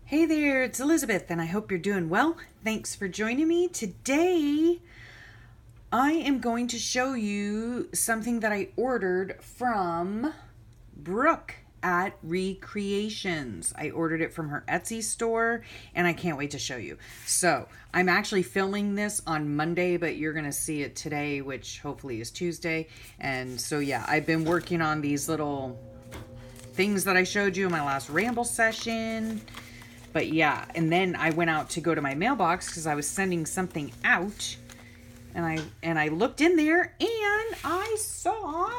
Hey there, it's Elizabeth, and I hope you're doing well. Thanks for joining me. Today, I am going to show you something that I ordered from Brooke at ReCreations. I ordered it from her Etsy store, and I can't wait to show you. So, I'm actually filming this on Monday, but you're going to see it today, which hopefully is Tuesday. And so, yeah, I've been working on these little things that I showed you in my last ramble session. But yeah, and then I went out to go to my mailbox because I was sending something out, and I looked in there and I saw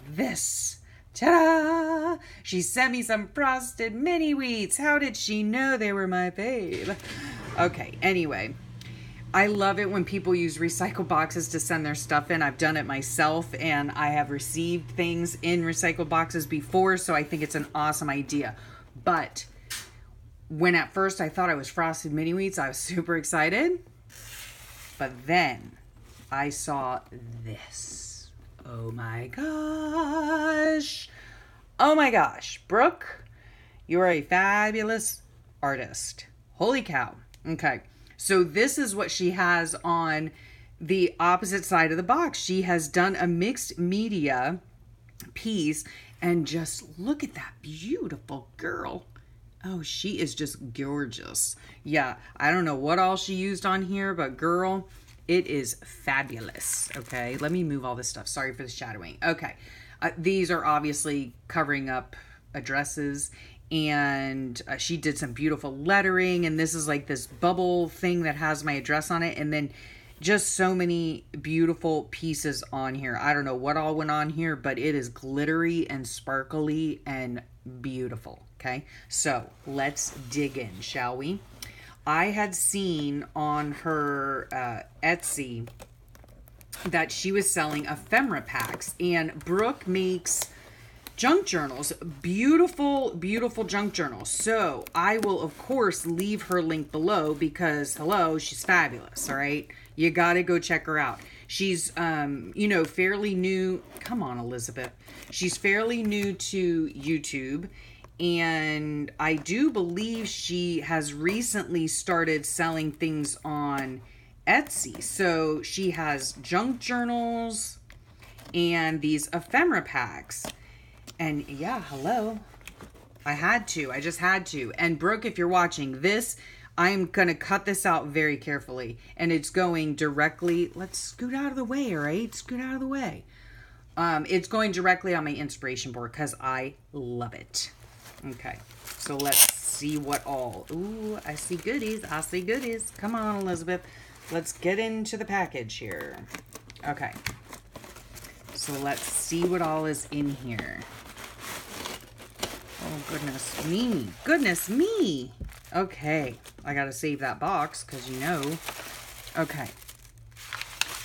this. Ta-da! She sent me some frosted mini wheats. How did she know they were my fave? Okay, anyway, I love it when people use recycle boxes to send their stuff in. I've done it myself, and I have received things in recycle boxes before, so I think it's an awesome idea. But when at first I thought I was frosted mini wheats, I was super excited. But then I saw this. Oh my gosh. Oh my gosh. Brooke, you are a fabulous artist. Holy cow. Okay. So this is what she has on the opposite side of the box. She has done a mixed media piece, and just look at that beautiful girl. Oh, she is just gorgeous. Yeah, I don't know what all she used on here, but girl, it is fabulous. Okay, let me move all this stuff. Sorry for the shadowing. Okay, these are obviously covering up addresses, and she did some beautiful lettering, and this is like this bubble thing that has my address on it, and then just so many beautiful pieces on here. I don't know what all went on here, but it is glittery and sparkly and beautiful. Okay, so let's dig in, shall we? I had seen on her Etsy that she was selling ephemera packs, and Brooke makes junk journals, beautiful, beautiful junk journals. So I will, of course, leave her link below because, hello, she's fabulous, all right? You got to go check her out. She's, fairly new. Come on, Elizabeth. She's fairly new to YouTube. And I do believe she has recently started selling things on Etsy. So she has junk journals and these ephemera packs. And yeah, hello. I just had to. And Brooke, if you're watching this, I'm going to cut this out very carefully. And it's going directly, let's scoot out of the way, all right? Scoot out of the way. It's going directly on my inspiration board because I love it. Okay, so let's see what all. Ooh, I see goodies. I see goodies. Come on, Elizabeth. Let's get into the package here. Okay, so let's see what all is in here. Oh, goodness me. Goodness me. Okay, I gotta save that box because you know. Okay.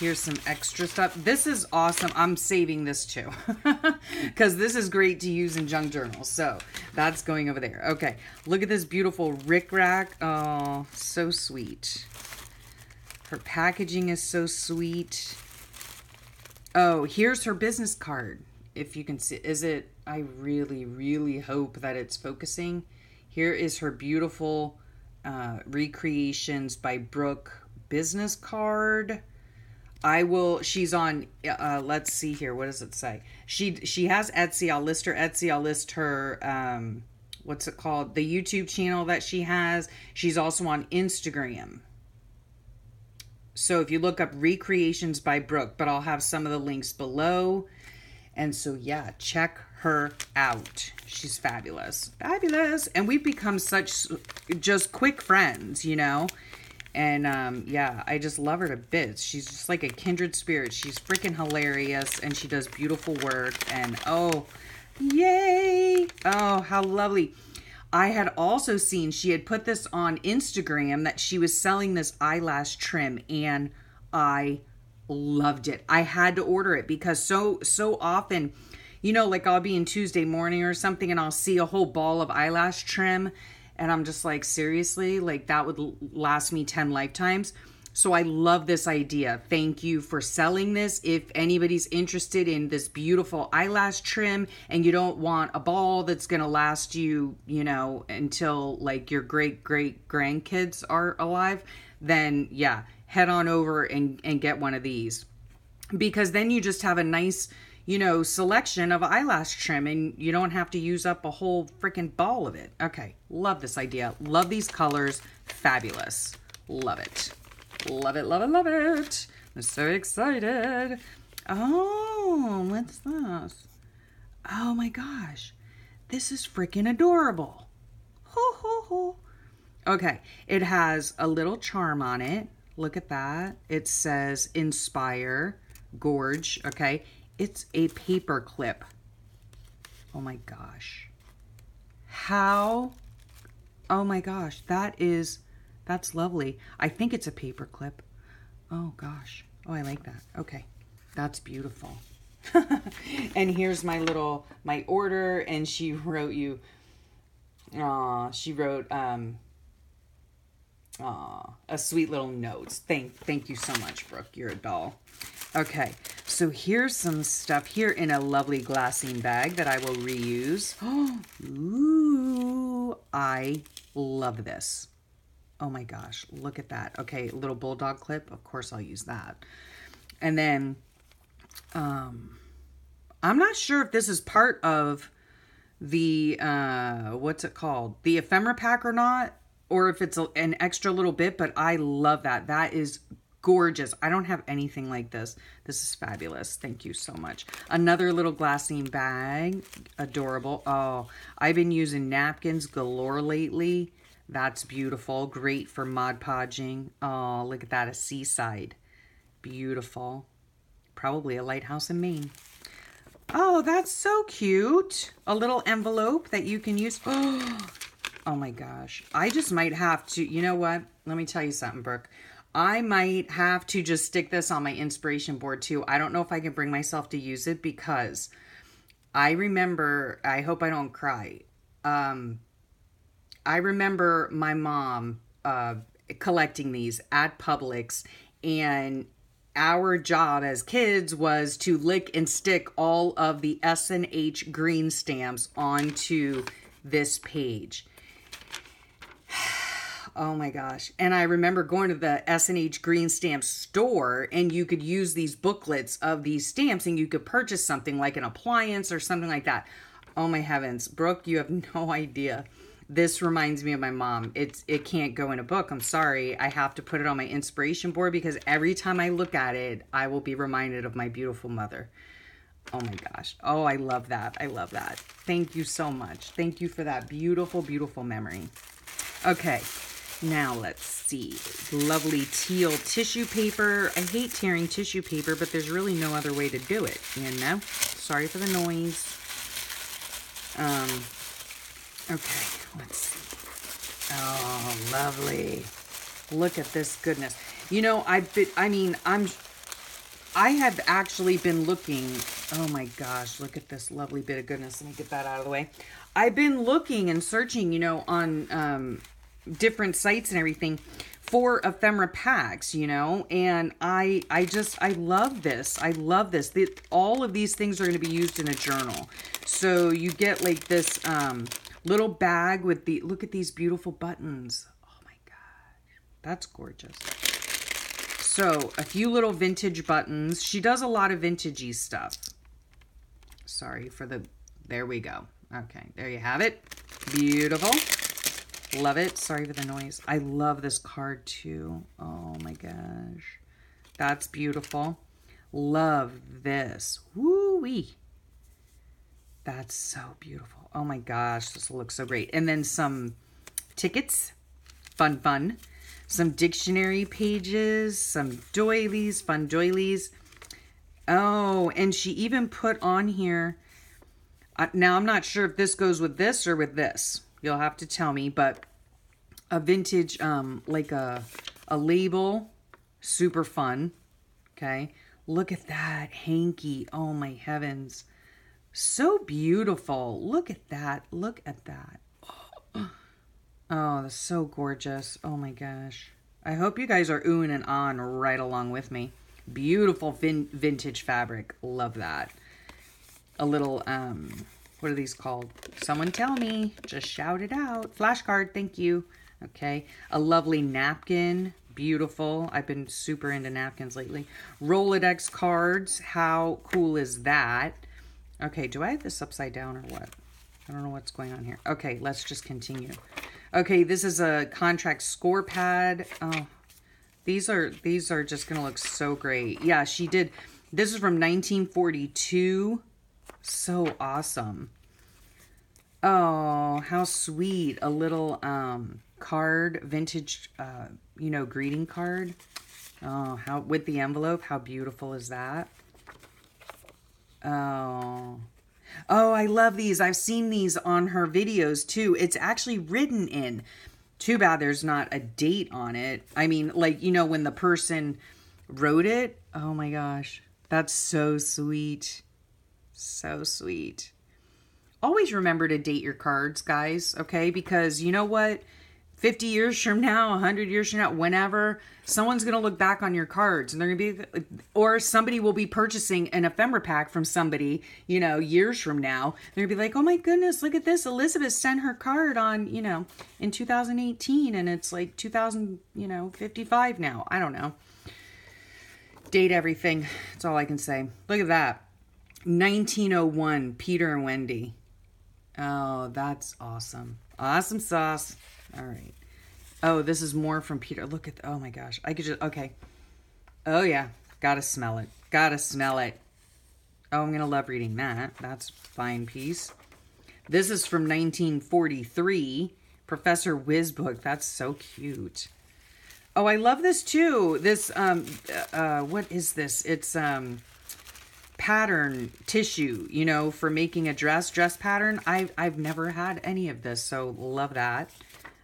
Here's some extra stuff. This is awesome. I'm saving this too because this is great to use in junk journals. So that's going over there. Okay. Look at this beautiful rickrack. Oh, so sweet. Her packaging is so sweet. Oh, here's her business card. If you can see, I really, really hope that it's focusing. Here is her beautiful ReCreations by Brooke business card. She's on, let's see here. What does it say? She has Etsy. I'll list her Etsy. I'll list her, what's it called? The YouTube channel that she has. She's also on Instagram. So if you look up ReCreations by Brooke, but I'll have some of the links below. And so, yeah, check her out. She's fabulous. Fabulous. And we've become such just quick friends, you know? And, yeah, I just love her to bits. She's just like a kindred spirit. She's freaking hilarious, and she does beautiful work. And, oh, yay. Oh, how lovely. I had also seen she had put this on Instagram that she was selling this eyelash trim, and I loved it. I had to order it because so often, you know, like I'll be in Tuesday morning or something, and I'll see a whole ball of eyelash trim. And I'm just like, seriously? Like, that would last me 10 lifetimes. So I love this idea. Thank you for selling this. If anybody's interested in this beautiful eyelash trim and you don't want a ball that's going to last you, you know, until like your great grandkids are alive, then yeah, head on over and get one of these. Because then you just have a nice, you know, selection of eyelash trim and you don't have to use up a whole freaking ball of it. Okay, love this idea. Love these colors. Fabulous. Love it. Love it, love it, love it. I'm so excited. Oh, what's this? Oh my gosh. This is freaking adorable. Ho, ho, ho. Okay, it has a little charm on it. Look at that. It says inspire, gorge, okay? It's a paper clip. Oh my gosh. How? Oh my gosh, that's lovely. I think it's a paper clip. Oh gosh. Oh, I like that. Okay. That's beautiful. And here's my order, and she wrote you, she wrote a sweet little note. Thank you so much, Brooke. You're a doll. Okay, so here's some stuff here in a lovely glassine bag that I will reuse. Ooh, I love this. Oh my gosh, look at that. Okay, little bulldog clip. Of course I'll use that. And then, I'm not sure if this is part of the, what's it called? The ephemera pack or not, or if it's an extra little bit, but I love that. That is gorgeous. I don't have anything like this. This is fabulous. Thank you so much. Another little glassine bag. Adorable. Oh, I've been using napkins galore lately. That's beautiful. Great for Mod Podging. Oh, look at that. A seaside. Beautiful. Probably a lighthouse in Maine. Oh, that's so cute. A little envelope that you can use. Oh my gosh. I just might have to, you know what? Let me tell you something, Brooke. I might have to just stick this on my inspiration board too. I don't know if I can bring myself to use it because I remember, I hope I don't cry. I remember my mom collecting these at Publix, and our job as kids was to lick and stick all of the S&H green stamps onto this page. Oh my gosh. And I remember going to the S&H green stamp store, and you could use these booklets of these stamps and you could purchase something like an appliance or something like that. Oh my heavens. Brooke, you have no idea. This reminds me of my mom. It can't go in a book. I'm sorry. I have to put it on my inspiration board because every time I look at it, I will be reminded of my beautiful mother. Oh my gosh. Oh, I love that. I love that. Thank you so much. Thank you for that beautiful, beautiful memory. Okay. Now let's see. Lovely teal tissue paper. I hate tearing tissue paper, but there's really no other way to do it, you know? Sorry for the noise. Okay, let's see. Oh, lovely. Look at this goodness. You know, I have actually been looking. Oh my gosh, look at this lovely bit of goodness. Let me get that out of the way. I've been looking and searching, you know, on different sites and everything for ephemera packs, you know, and I love this. I love this. All of these things are going to be used in a journal. So you get like this little bag with look at these beautiful buttons. Oh my gosh, that's gorgeous. So a few little vintage buttons. She does a lot of vintagey stuff. Sorry for there we go. Okay, there you have it. Beautiful. Love it. Sorry for the noise. I love this card too. Oh my gosh. That's beautiful. Love this. Woo-wee. That's so beautiful. Oh my gosh. This will look so great. And then some tickets. Fun. Some dictionary pages. Some doilies. Fun doilies. Oh, and she even put on here. Now, I'm not sure if this goes with this or with this. You'll have to tell me, but a vintage, like a label, super fun. Okay. Look at that hanky. Oh my heavens. So beautiful. Look at that. Look at that. Oh, that's so gorgeous. Oh my gosh. I hope you guys are oohing and ahhing right along with me. Beautiful vintage fabric. Love that. A little, what are these called? Someone tell me. Just shout it out. Flashcard, thank you. Okay. A lovely napkin. Beautiful. I've been super into napkins lately. Rolodex cards. How cool is that? Okay, do I have this upside down or what? I don't know what's going on here. Okay, let's just continue. Okay, this is a contract score pad. Oh, these are just going to look so great. Yeah, she did. This is from 1942. So awesome. Oh, how sweet. A little card, vintage, you know, greeting card. Oh, how, with the envelope, how beautiful is that? Oh, I love these. I've seen these on her videos too. It's actually written in. Too bad there's not a date on it. I mean, like, you know, when the person wrote it. Oh my gosh. That's so sweet. So sweet. Always remember to date your cards, guys, okay? Because you know what? 50 years from now, 100 years from now, whenever, someone's going to look back on your cards and they're going to be, or somebody will be purchasing an ephemera pack from somebody, you know, years from now. They're going to be like, oh my goodness, look at this. Elizabeth sent her card on, you know, in 2018 and it's like 2055 now. I don't know. Date everything. That's all I can say. Look at that. 1901, Peter and Wendy. Oh, that's awesome. Awesome sauce. All right. Oh, this is more from Peter. Look at, oh my gosh. I could just, okay. Oh yeah. Gotta smell it. Gotta smell it. Oh, I'm going to love reading that. That's a fine piece. This is from 1943. Professor Whiz book. That's so cute. Oh, I love this too. This, what is this? It's, pattern tissue, you know, for making a dress pattern. I've never had any of this, so love that.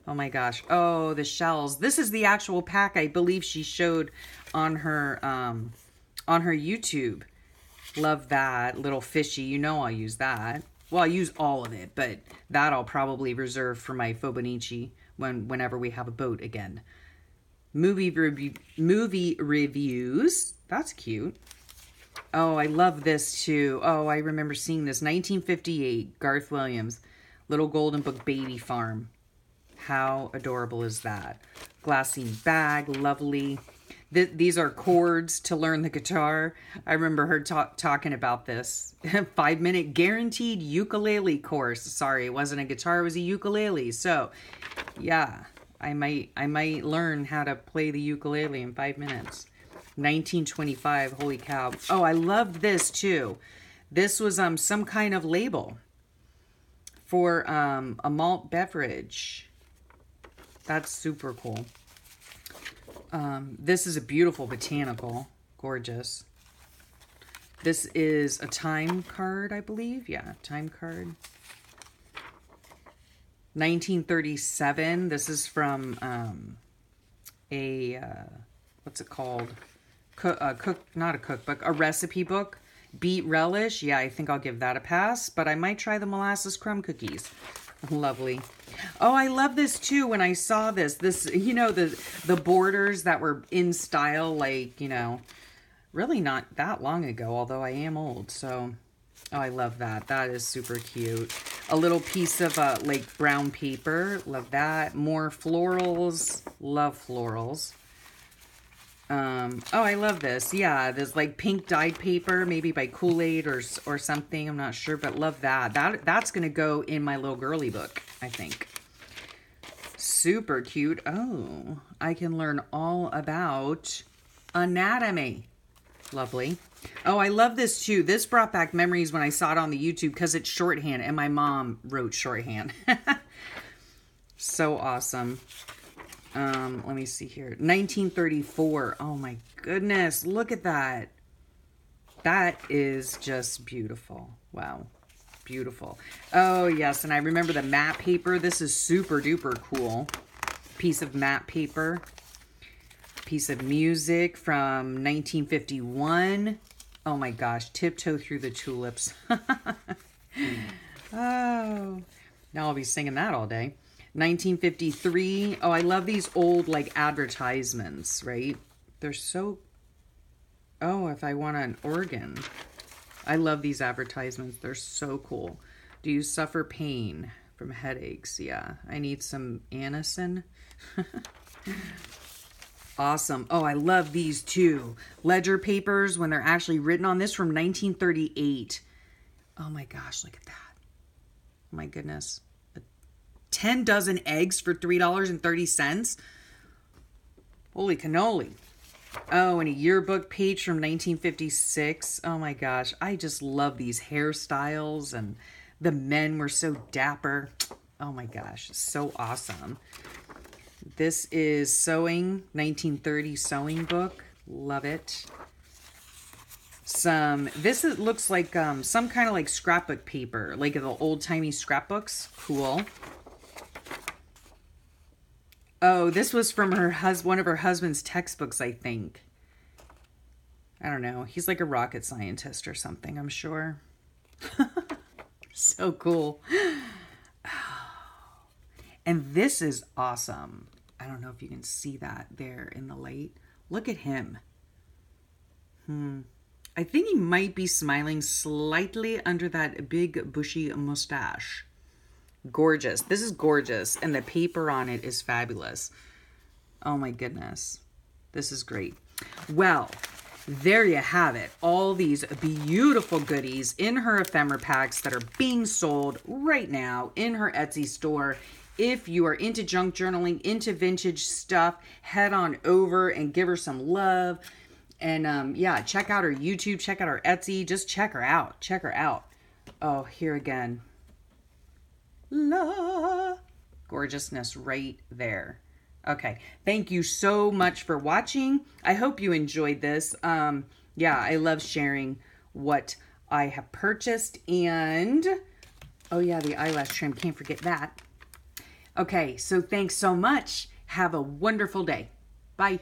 Oh my gosh. Oh, the shells. This is the actual pack I believe she showed on her YouTube. Love that. Little fishy. You know I'll use that. Well, I'll use all of it, but that I'll probably reserve for my Fobonichi whenever we have a boat again. Movie reviews. That's cute. Oh, I love this too. Oh, I remember seeing this. 1958, Garth Williams. Little Golden Book Baby Farm. How adorable is that? Glassine bag, lovely. These are chords to learn the guitar. I remember her talking about this. 5-minute guaranteed ukulele course. Sorry, it wasn't a guitar, it was a ukulele. So, yeah, I might learn how to play the ukulele in 5 minutes. 1925, holy cow. Oh, I love this too. This was some kind of label for a malt beverage. That's super cool. This is a beautiful botanical. Gorgeous. This is a time card, I believe. Yeah, time card. 1937. This is from what's it called? Not a cookbook, a recipe book. Beet relish. Yeah, I think I'll give that a pass, but I might try the molasses crumb cookies. Lovely. Oh, I love this too. When I saw this, you know, the borders that were in style, like, you know, really not that long ago, although I am old. So, oh, I love that. That is super cute. A little piece of like brown paper. Love that. More florals. Love florals. Oh, I love this. Yeah, there's like pink dyed paper, maybe by Kool-Aid or something. I'm not sure, but love that. That's going to go in my little girly book, I think. Super cute. Oh, I can learn all about anatomy. Lovely. Oh, I love this too. This brought back memories when I saw it on the YouTube because it's shorthand and my mom wrote shorthand. So awesome. Let me see here. 1934. Oh my goodness. Look at that. That is just beautiful. Wow. Beautiful. Oh yes. And I remember the matte paper. This is super duper cool. Piece of matte paper. Piece of music from 1951. Oh my gosh. Tiptoe Through the Tulips. Oh. Now I'll be singing that all day. 1953. Oh, I love these old like advertisements, right? They're so... Oh, if I want an organ. I love these advertisements. They're so cool. Do you suffer pain from headaches? Yeah. I need some Anacin. Awesome. Oh, I love these too. Ledger papers when they're actually written on this, from 1938. Oh my gosh, look at that. Oh my goodness. 10 dozen eggs for $3.30. Holy cannoli. Oh, and a yearbook page from 1956. Oh my gosh. I just love these hairstyles, and the men were so dapper. Oh my gosh. So awesome. This is sewing, 1930 sewing book. Love it. Looks like some kind of like scrapbook paper, like the old-timey scrapbooks. Cool. Oh, this was from one of her husband's textbooks, I think. I don't know. He's like a rocket scientist or something, I'm sure. So cool. And this is awesome. I don't know if you can see that there in the light. Look at him. I think he might be smiling slightly under that big bushy mustache. Gorgeous. This is gorgeous. And the paper on it is fabulous. Oh my goodness. This is great. Well, there you have it. All these beautiful goodies in her ephemera packs that are being sold right now in her Etsy store. If you are into junk journaling, into vintage stuff, head on over and give her some love. And yeah, check out her YouTube, check out her Etsy. Just check her out. Check her out. Oh, here again. La gorgeousness right there. Okay, thank you so much for watching. I hope you enjoyed this. Yeah, I love sharing what I have purchased. And oh yeah, the eyelash trim, can't forget that. Okay, so thanks so much. Have a wonderful day. Bye.